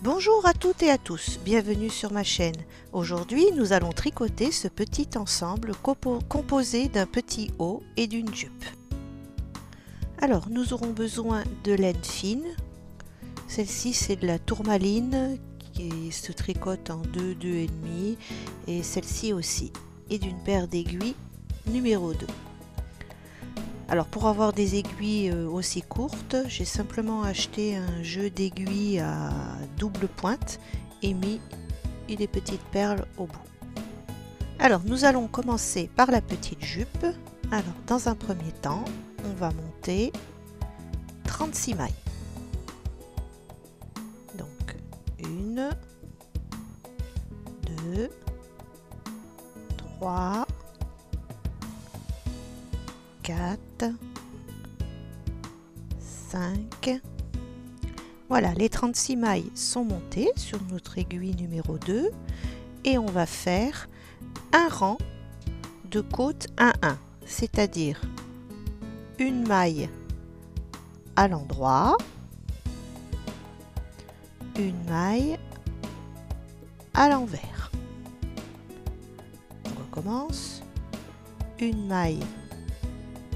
Bonjour à toutes et à tous, bienvenue sur ma chaîne. Aujourd'hui, nous allons tricoter ce petit ensemble composé d'un petit haut et d'une jupe. Alors, nous aurons besoin de laine fine. Celle-ci, c'est de la tourmaline qui se tricote en 2, 2,5 et celle-ci aussi. Et d'une paire d'aiguilles numéro 2. Alors pour avoir des aiguilles aussi courtes, j'ai simplement acheté un jeu d'aiguilles à double pointe et mis des petites perles au bout. Alors nous allons commencer par la petite jupe. Alors dans un premier temps, on va monter 36 mailles. Donc 1, 2, 3, 4, 5. Voilà, les 36 mailles sont montées sur notre aiguille numéro 2 et on va faire un rang de côte 1-1, c'est-à-dire une maille à l'endroit, une maille à l'envers. On recommence, une maille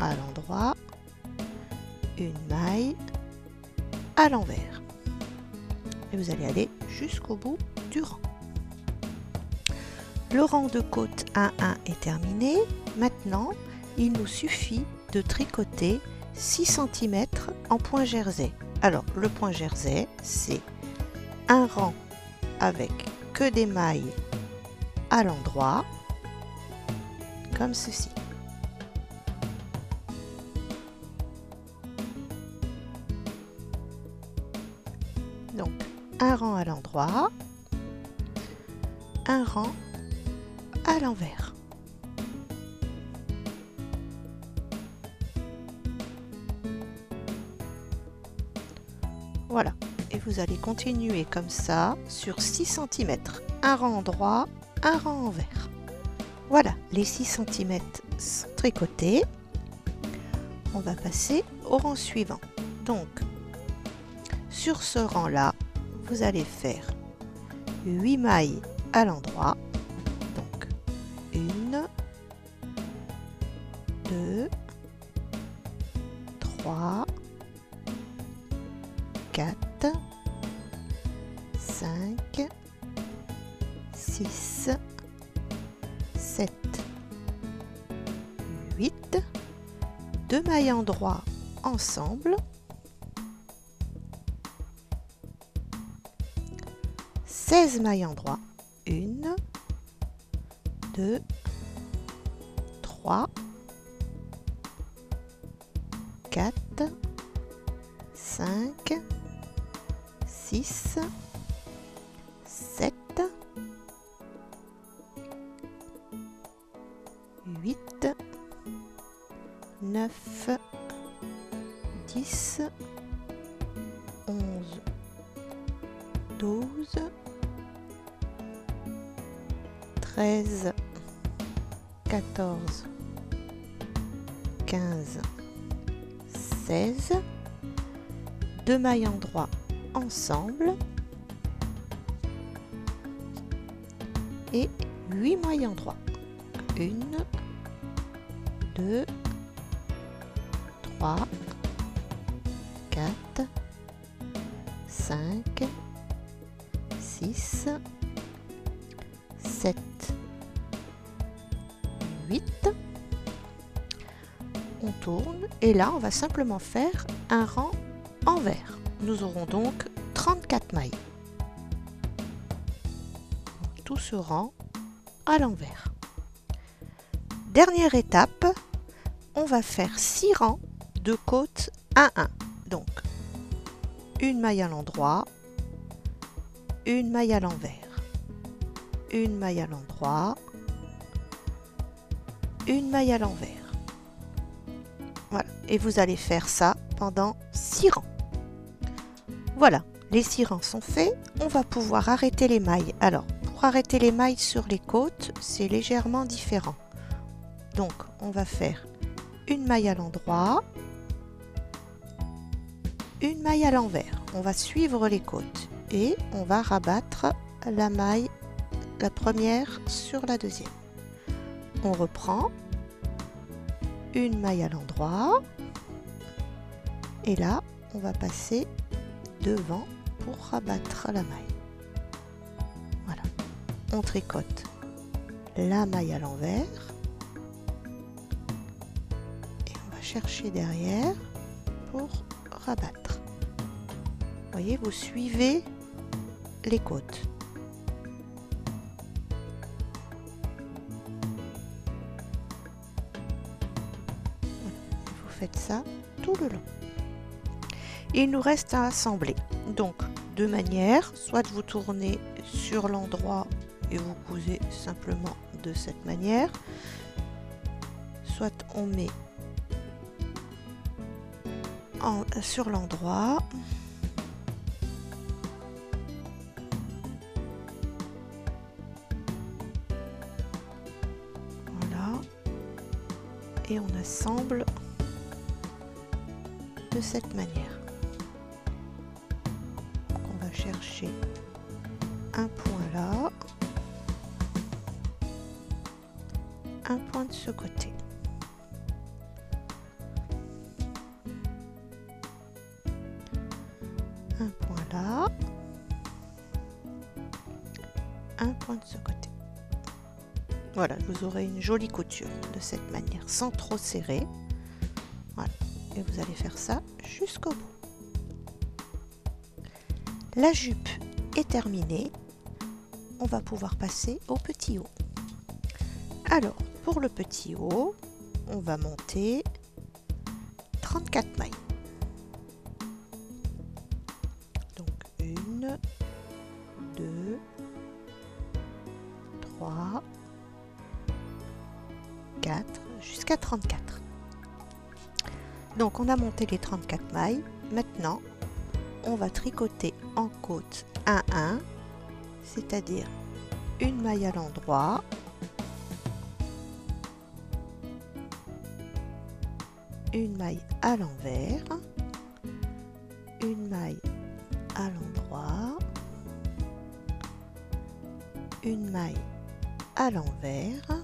à l'endroit, une maille à l'envers. Et vous allez aller jusqu'au bout du rang. Le rang de côte 1-1 est terminé. Maintenant, il nous suffit de tricoter 6 cm en point jersey. Alors, le point jersey, c'est un rang avec que des mailles à l'endroit, comme ceci. Donc, un rang à l'endroit, un rang à l'envers. Voilà, et vous allez continuer comme ça sur 6 cm. Un rang droit, un rang envers. Voilà, les 6 cm sont tricotés. On va passer au rang suivant. Donc, sur ce rang-là, vous allez faire 8 mailles à l'endroit. Donc, 1, 2, 3, 4, 5, 6, 7, 8, 2 mailles en droit ensemble. 16 mailles en droit, 1, 2, 3, 4, 5, 6, 7, 8, 9, 10, 11, 12, 13, 14, 15, 16, 2 mailles en droit ensemble et 8 mailles en droit. 1, 2, 3, 4, 5, 6, 7, 8. On tourne et là on va simplement faire un rang envers. Nous aurons donc 34 mailles. Tout ce rang à l'envers. Dernière étape, on va faire 6 rangs de côte 1-1. Donc, une maille à l'endroit, une maille à l'envers, une maille à l'endroit, une maille à l'envers. Voilà, et vous allez faire ça pendant 6 rangs. Voilà, les 6 rangs sont faits, on va pouvoir arrêter les mailles. Alors, pour arrêter les mailles sur les côtes, c'est légèrement différent. Donc, on va faire une maille à l'endroit, une maille à l'envers. On va suivre les côtes. et on va rabattre la maille, la première sur la deuxième. On reprend une maille à l'endroit et là on va passer devant pour rabattre la maille. Voilà, on tricote la maille à l'envers et on va chercher derrière pour rabattre. Vous voyez, vous suivez les côtes. Vous faites ça tout le long. Il nous reste à assembler. Donc, deux manières, soit vous tournez sur l'endroit et vous cousez simplement de cette manière, soit on met sur l'endroit. Voilà. Et on assemble de cette manière. Donc on va chercher un point là, un point de ce côté. Un point là, un point de ce côté. Voilà, vous aurez une jolie couture de cette manière, sans trop serrer. Voilà, et vous allez faire ça jusqu'au bout. La jupe est terminée. On va pouvoir passer au petit haut. Alors, pour le petit haut, on va monter 34 mailles. Donc 1, 2, 3, 4, jusqu'à 34. Donc on a monté les 34 mailles. Maintenant, on va tricoter en côte 1-1, c'est-à-dire une maille à l'endroit, une maille à l'envers, une maille à l'endroit, une maille à l'envers,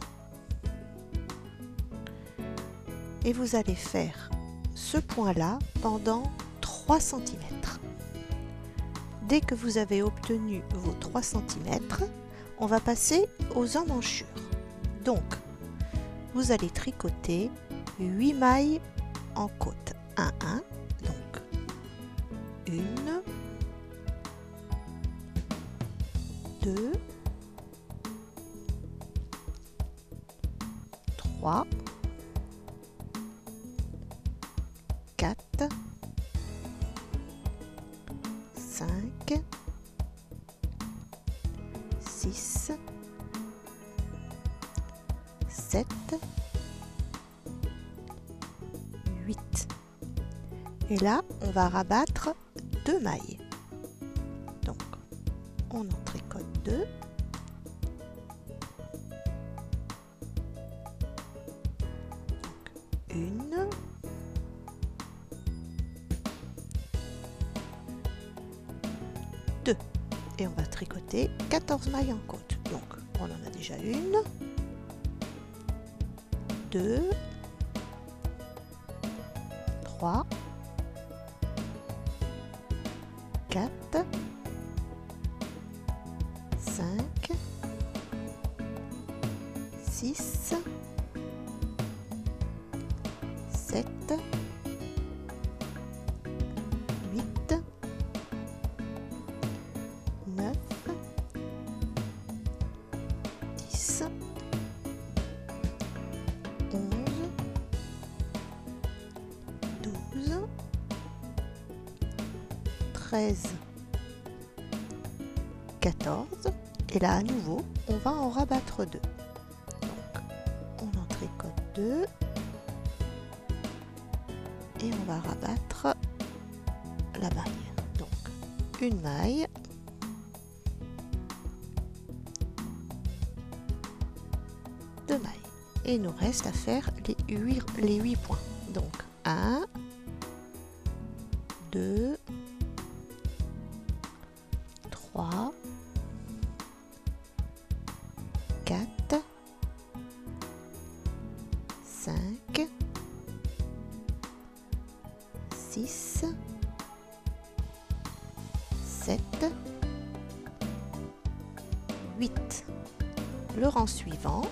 et vous allez faire ce point-là pendant 3 cm. Dès que vous avez obtenu vos 3 cm, on va passer aux emmanchures. Donc, vous allez tricoter 8 mailles en côte 1-1. Donc, 1, 2, 3, 4, 5, 6, 7, 8. Et là, on va rabattre 2 mailles. Donc, on en tricote 2. Donc, 1, 2. Et on va tricoter 14 mailles en côte. Donc, on en a déjà 1, 2, 3, 4, 5, 6, 7, 8, 9, 10, 11, 12, 13, 14, et là à nouveau on va en rabattre 2. Donc on en tricote 2 et on va rabattre la maille. Donc une maille, deux mailles, et il nous reste à faire les 8 points. Donc 1, 2, 6, 7, 8. Le rang suivant.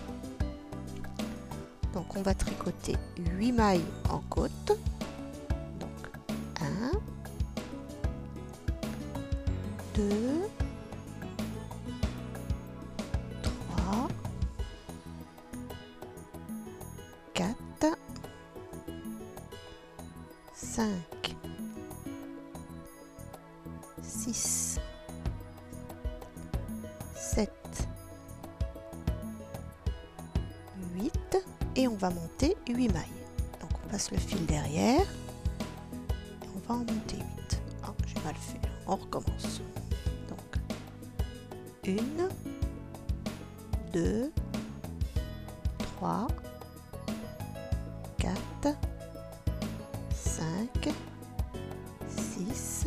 Donc on va tricoter 8 mailles en côte. Donc 1, 2, 3, 4, 5, 6, 7, 8 et on va monter 8 mailles. Donc on passe le fil derrière et on va en monter 8. Ah, j'ai mal fait, on recommence. Donc 1, 2, 3, 4, 5, 6,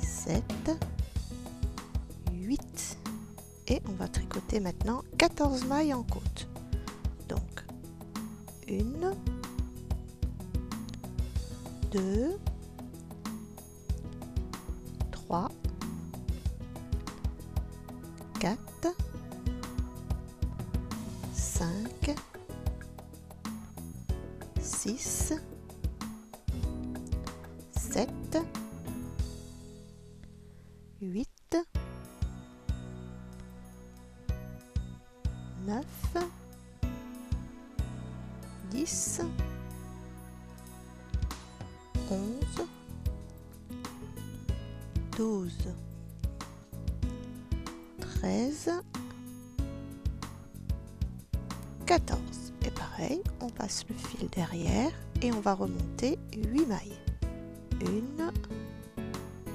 7, 8 et on va tricoter maintenant 14 mailles en côte. Donc 1, 2, 3, 4, 5, 6, 7, 8, 9, 10, 11, 12, 13, 14. Et pareil, on passe le fil derrière et on va remonter 8 mailles. 1,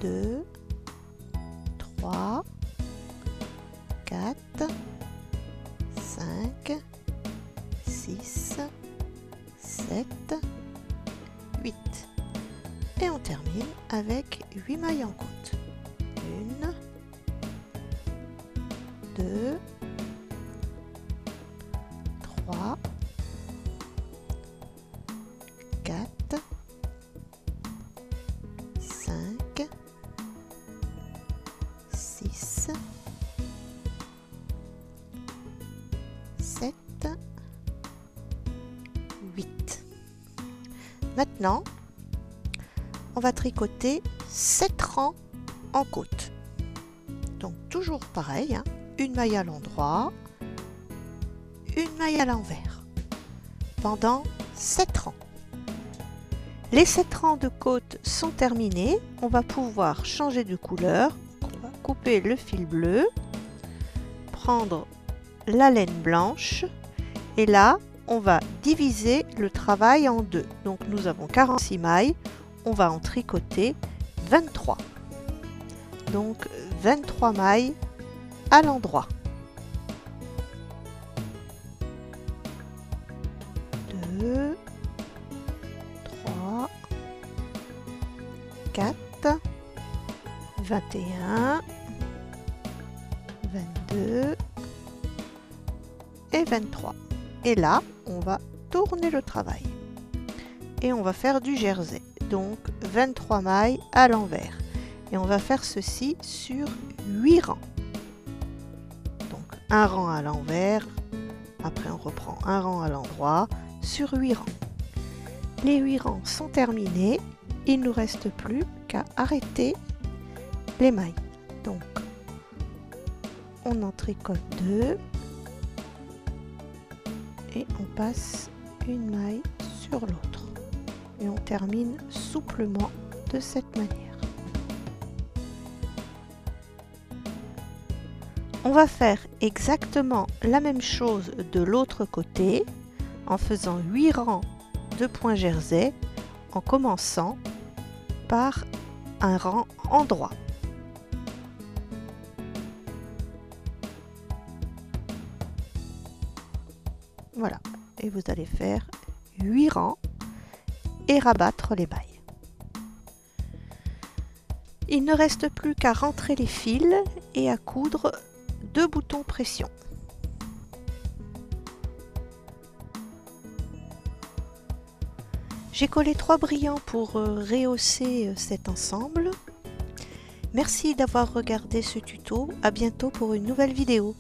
2, 3, 4, 5, 6, 7, 8. Et on termine avec 8 mailles en côte. 1, 2, 3, 4, 5, 6, 7, 8. Maintenant, on va tricoter 7 rangs en côte. Donc toujours pareil, hein, une maille à l'endroit, une maille à l'envers, pendant 7 rangs. Les 7 rangs de côte sont terminés, on va pouvoir changer de couleur. On va couper le fil bleu, prendre la laine blanche et là on va diviser le travail en deux. Donc nous avons 46 mailles, on va en tricoter 23. Donc 23 mailles à l'endroit. 2, 3, 4, 21, 22 et 23. Et là, on va tourner le travail. Et on va faire du jersey. Donc 23 mailles à l'envers. Et on va faire ceci sur 8 rangs. Donc un rang à l'envers. Après, on reprend un rang à l'endroit sur 8 rangs. Les 8 rangs sont terminés. Il ne nous reste plus qu'à arrêter les mailles. Donc, on en tricote 2 et on passe une maille sur l'autre. Et on termine souplement de cette manière. On va faire exactement la même chose de l'autre côté en faisant 8 rangs de points jersey en commençant par un rang en droit. Voilà, et vous allez faire 8 rangs et rabattre les mailles. Il ne reste plus qu'à rentrer les fils et à coudre 2 boutons pression. J'ai collé 3 brillants pour rehausser cet ensemble. Merci d'avoir regardé ce tuto, à bientôt pour une nouvelle vidéo.